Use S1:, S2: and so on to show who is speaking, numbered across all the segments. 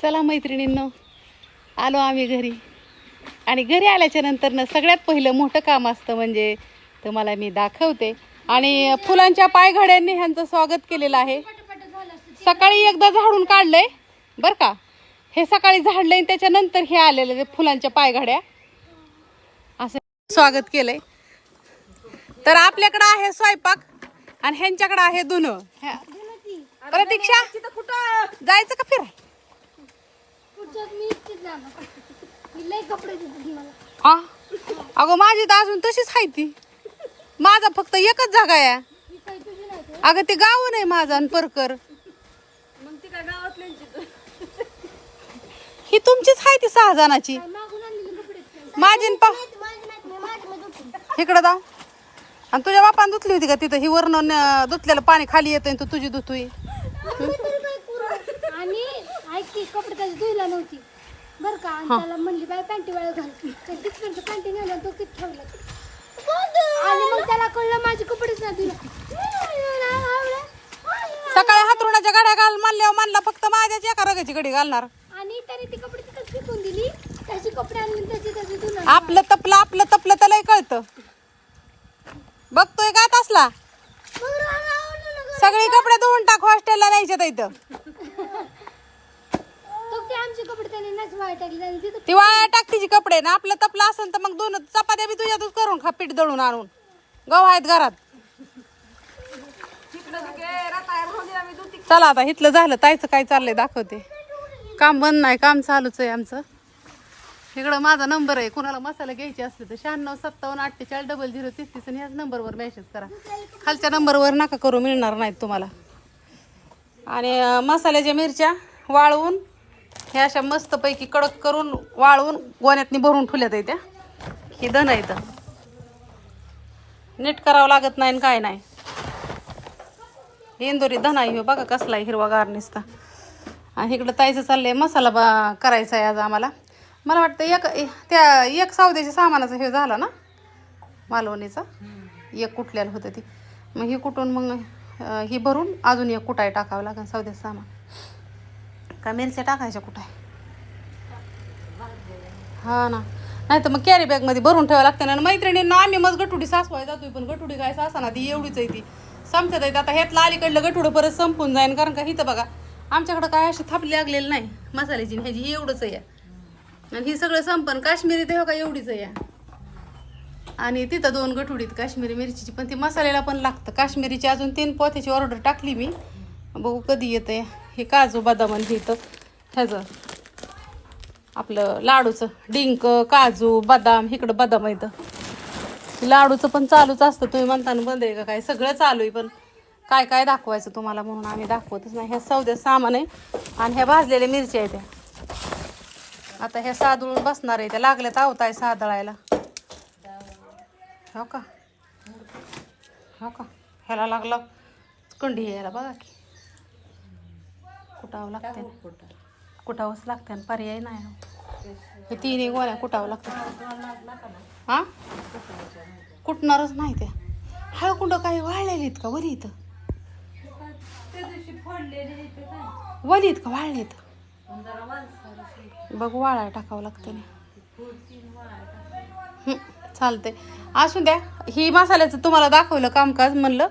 S1: चला मैत्रिणींनो, आलो आम्ही घरी. आणि घरी आल्याच्या नंतर ना सगळ्यात पहिलं मोठं काम असतं म्हणजे तुम्हाला मी दाखवते. आणि फुलांच्या पायघड्यांनी ह्यांचं स्वागत केलेलं आहे. सकाळी एकदा झाडून काढलंय बरं का, हे सकाळी झाडलंय त्याच्यानंतर हे आलेले फुलांच्या पायघड्या असं स्वागत केलंय. तर आपल्याकडं आहे स्वयंपाक आणि ह्यांच्याकडं आहे धुणं. प्रतीक्षा जायचं का फिराय? अगं माझी तर अजून तशीच आहे ती. माझा फक्त एकच जागा आहे. अगं ते गाव नाही माझा आणि परकर ही तुमचीच आहे ती 6 जणांची. माझी इकडं जाऊ. आणि तुझ्या बापान धुतली होती का तिथं? ही वरण धुतलेलं पाणी खाली येतं तू तुझी धुतोय.
S2: आणि ऐकी कपडे त्याची धुईला नव्हती बर का, आणि त्याला म्हणली बाय पॅन्टी वाळत घाल. डिस्पेंसर पॅन्टी नेलं तो किती ठेवलं आणि मग त्याला कळलं माझे कपडेच नाही धुईला.
S1: सकाळी हातरुणाच्या गाड्या घाल म्हणल्यावर फक्त माझ्याच एका रगाची गडी घालणार.
S2: आणि त्याने ती कपडे तिथं फेकून दिली. त्याची कपडे आणून त्याची धुणं.
S1: आपलं तपलं त्यालाही कळतं. बघतोय का तसला सगळे कपडे धुवून टाक, हॉस्टेलला न्यायच्यात इथं.
S2: ते आमचे कपडे त्याने नाच वाया टाकली.
S1: ती वाया टाकतीची कपडे ना. आपलं तपलं असेल तर मग 2 चपात्या बी तुझ्यातच करून खा, पीठ दळून आणून. गहू आहेत घरात. चला आता इथलं झालं. ताईचं काय चाललंय दाखवते. काम बंद नाही, काम चालूच आहे आमचं. इकडं माझा नंबर आहे, कुणाला मसाला घ्यायचे असले तर 9657484033 आणि ह्याच नंबरवर मेसेज करा. खालच्या नंबरवर नका करू, मिळणार नाहीत तुम्हाला. आणि मसाल्याच्या मिरच्या वाळवून ह्या अशा मस्तपैकी कडक करून वाळवून गोण्यातनी भरून ठेवल्यात आहे त्या. ही धन आहे तर नीट करावं लागत नाही काय नाही. इंदोरी धना आहे बघा कसला आहे, हिरवा निसता. आणि इकडं ताईचं चाललंय मसाला करायचा आहे आज आम्हाला. मला वाटतं एक सौद्याच्या सामानाचा हे झाला ना मालवणीचा. एक कुठल्याला होतं ती, मग ही कुठून मग ही भरून अजून एक कुटाय टाकावं लागेल सौद्याचं सामान. का मिरच्या टाकायच्या कुठाय? हा ना, नाही तर मग कॅरी बॅगमध्ये भरून ठेवावं लागतं ना. मैत्रिणींना आम्ही मग गटुडी सासवाय जातोय, पण गटुडी काय सासना ती एवढीच आहे ती संपतात आहेत. आता ह्यातलं अलीकडलं गटुडं परत संपून जाईन, कारण का इथं बघा आमच्याकडं काय अशी थापली लागलेली नाही मसाल्याची. ह्याची ही एवढंच आहे आणि ही सगळं संपन. काश्मीरी ते हो का एवढीच आहे. आणि तिथं 2 गठुडीत काश्मीरी मिरचीची, पण ती मसाल्याला पण लागतं. काश्मीरीची अजून 3 पोथ्याची ऑर्डर टाकली मी, बघू कधी येते. हे काजू बदाम आणि इथं ह्याचं आपलं लाडूचं डिंक काजू बदाम, इकडं बदाम आहे. इथं लाडूचं पण चालूच असतं. तुम्ही म्हणताना बंद आहे का काय? सगळं चालू आहे, पण काय काय दाखवायचं तुम्हाला म्हणून आम्ही दाखवतच नाही. ह्या सौद्या सामान आहे आणि ह्या भाजलेल्या मिरच्या आहेत त्या. आता ह्या सादळून बसणार आहे त्या. लागल्यात आवताय सादळायला. हो का हो का, ह्याला लागला कंडी यायला बघा की. कुटावं लागते, कुटावंच लागते आणि पर्याय नाही. हे 3 गोळ्या कुटावं लागतं. हा कुटणारच नाही त्या. हळकुंड काही वाळलेलीत का वरी? इथं वलीत का वाळलीत? बघ वाळाय टाकावं लागतं ना. चालतंय असू द्या. ही मसाल्याचं तुम्हाला दाखवलं कामकाज म्हणलं.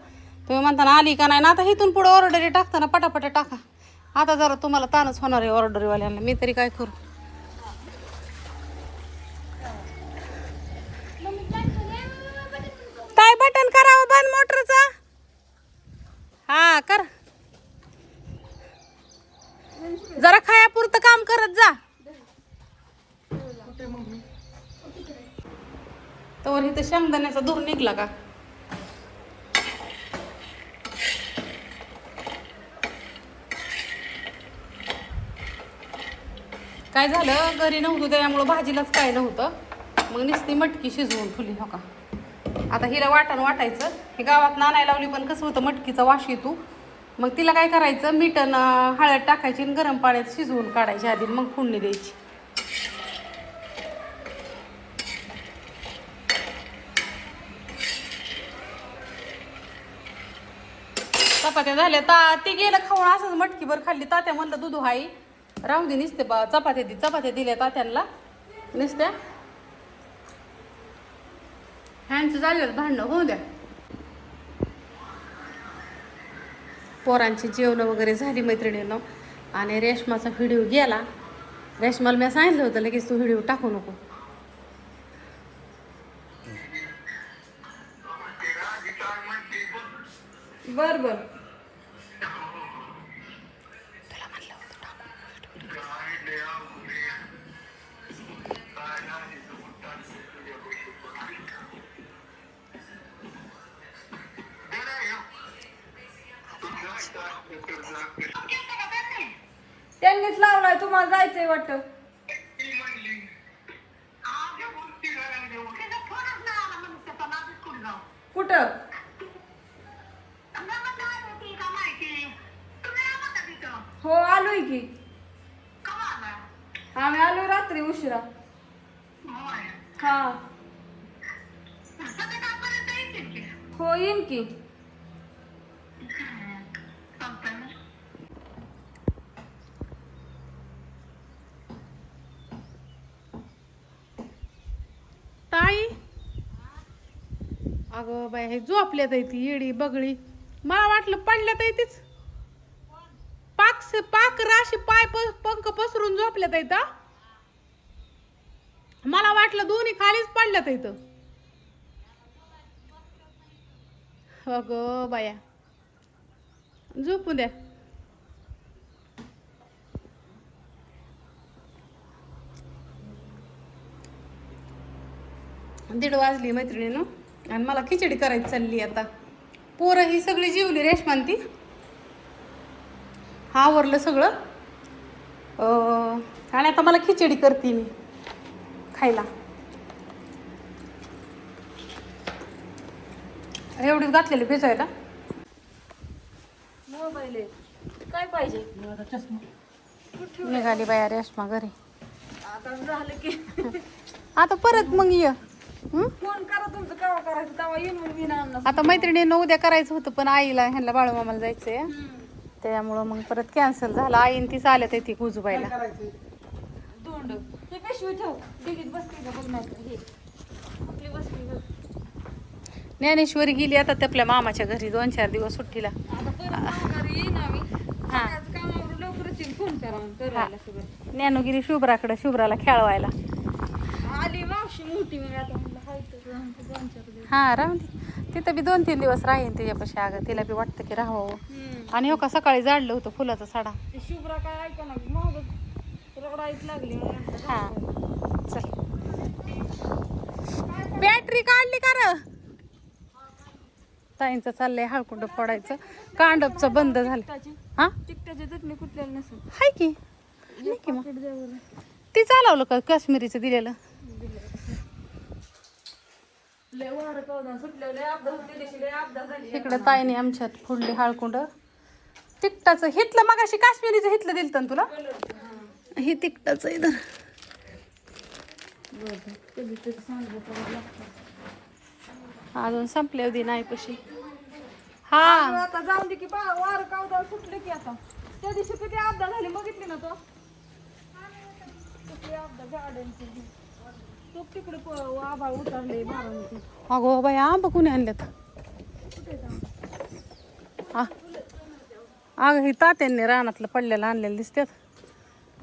S1: तुम्ही म्हणताना आली का नाही ना. आता इथून पुढे ऑर्डरी टाकताना पटापटा टाका. आता जरा तुम्हाला ताणच होणार आहे ऑर्डरीवाल्यांना. मी तरी काय करू. काय बटन करावं बंद मोटरचं? हा कर. जरा खायापुरतं काम करत जा. तर इथं शेंगदाण्याचा धूर निघला का? काय झालं, घरी नव्हतं त्यामुळं भाजीलाच काय नव्हतं. मग नुसती मटकी शिजवून ठेवली. हो का, आता हिला वाटायचं. हे गावात आणायला लावली, पण कसं होतं मटकीचा वास येतो. मग तिला काय करायचं, मीठ आणि हळद टाकायची आणि गरम पाण्यात शिजवून काढायची आधी, मग फोडणी द्यायची. चपात्या झाल्या. ती गेलं खाऊन असंच मटकीभर खाल्ली. तात्या म्हणलं दूध हाई राहू दे नुसते चपात्या दिल्या तात्यांना नुसत्या ह्यांचं झालेलं भांडणं होऊ द्या. पोरांची जेवण वगैरे झाली मैत्रिणींनो आणि रेशमाचा व्हिडिओ गेला. रेशमाला मी सांगितलं होतं लगेच तू व्हिडिओ टाकू नको.
S3: बर बर
S1: तुला म्हणलं होतं टाकू.
S3: त्यांनीच लावलाय तुम्हाला जायचंय वाटतं. कुठं हो आलोय की आम्ही आलोय रात्री उशिरा. हा हो येईन की.
S1: ताई अगं बाय हे झोपल्यात आहे ती येडी बगळी. मला वाटलं पडल्यात आहे तीच पाक राशी पंख पसरून झोपल्यात आहेत. मला वाटलं दोन्ही खालीच पडल्यात इथं. अगं बाया झोपू द्या. दीड वाजली मैत्रिणीनं आणि मला खिचडी करायची चालली आता. पोरं ही सगळी जेवली रेशमांती आवरलं सगळं आणि आता मला खिचडी करते मी खायला. एवढीच घातलेली भिजायला.
S3: मोबाईल काय पाहिजे
S1: निघाली बाया रेशमा घरी.
S3: आता झालं की
S1: आता परत मग ये.
S3: फोन करा तुमचं केव्हा करायचं तेव्हा येऊन मग मी आणणार.
S1: आता मैत्रिणीनं उद्या करायचं होतं पण आईला ह्यांना बाळूमामाला जायचंय त्यामुळं मग परत कॅन्सल झालं. आईन तीच आल्या ती गुजबाईला.
S3: तोंड हे पिशवी ठेव डिगीत बसते का बघ नाही हे आपली बसली बघ.
S1: ज्ञानेश्वरी गेली आता ते आपल्या मामाच्या घरी 2-4 दिवस सुट्टीला.
S3: आता परत माघारी येईन आम्ही.
S1: हा.
S3: सकाळचं कामावर लवकरच येईन. फोन करा करायला सगळं.
S1: ज्ञानू गेली शुभ्राला खेळवायला.
S3: आली मावशी मोठी मी आता म्हणलं हाय तर आमचं 2-4 दिवस.
S1: हा राहून दे. तिथं बी 2-3 दिवस राहीन तिच्यापाशी. अगं तिला बी वाटतं की राहावं. आणि हो का सकाळी जाडलं होतं फुलाचा सडा.
S3: ते शुभ्रा काय ऐका ना महाग रगडायच लागली मग म्हटलं
S1: हा चल बॅटरी काढली का र. ताईंचं चाललंय हळकुंड फोडायचं. कांडपचं बंद झालं.
S3: तिखटाची
S1: हा
S3: तिखटाची चटणी कुठल्याला नसेल.
S1: हाय की नाही की मग
S3: पाकीट द्या बरं.
S1: ती चालवलं का काश्मीरीचं दिलेलं.
S3: लय वारं कवदान सुटलं लय अपघात होते दिवशी लय अपघात झाली.
S1: इकडं ताईने आमच्यात फोडली हळकुंड. तिकटाचं हितलं मगाशी काश्मीरीचं हितलं दिलतं ना तुला. हे तिकटाचं इथं
S3: कधीतरी सांगू करावं लागतं.
S1: अजून संपल्या होती नाही पशी. हा
S3: आता जाऊन दे की वारं कवदान सुटले की आता. त्या दिवशी किती अपघात झाली बघितली ना तो. किती अपघात गाड्यांची. तो तिकडे आभाळ उतरले बारामती.
S1: अगो बाई आंबा कुणी आणल्यात. अगं ही तात्यांनी रानातलं पडलेलं आणलेलं दिसतात.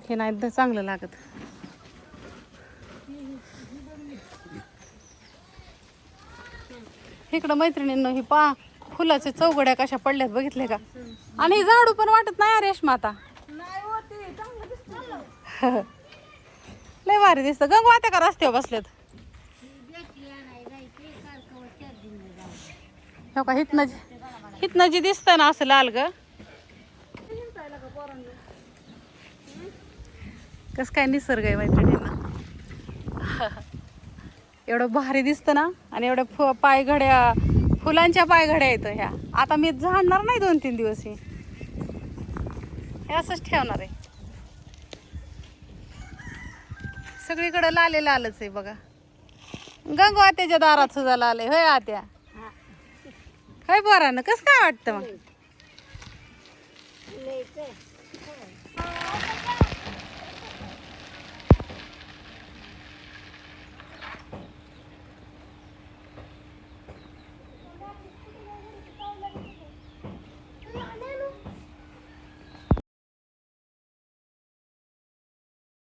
S1: हे नाही चांगलं लागत. इकडं मैत्रिणींनो ही फुलाचे चौघड्या कशा पडल्यात बघितले का. आणि ही झाडू पण वाटत नाही रेशमा आता.
S3: नाही होते चांगलं दिसतं.
S1: लय भारी दिसतं. गंगवात्या का रस्त्यावर बसल्यात. हो का हितनं जी दिसतं ना असं लाल ग. कस काय निसर्ग आहे मैत्रिणींना. एवढं भारी दिसतं ना. आणि एवढ्या पायघड्या फुलांच्या पायघड्या येतं ह्या. आता मी झाडणार नाही 2-3 दिवस. हे असंच ठेवणार आहे. सगळीकडे लाले लालच आहे बघा. गंगू आत्याच्या दारात सुद्धा लाल आहे. होय आत्या होय पोरानं कसं काय वाटतं मग.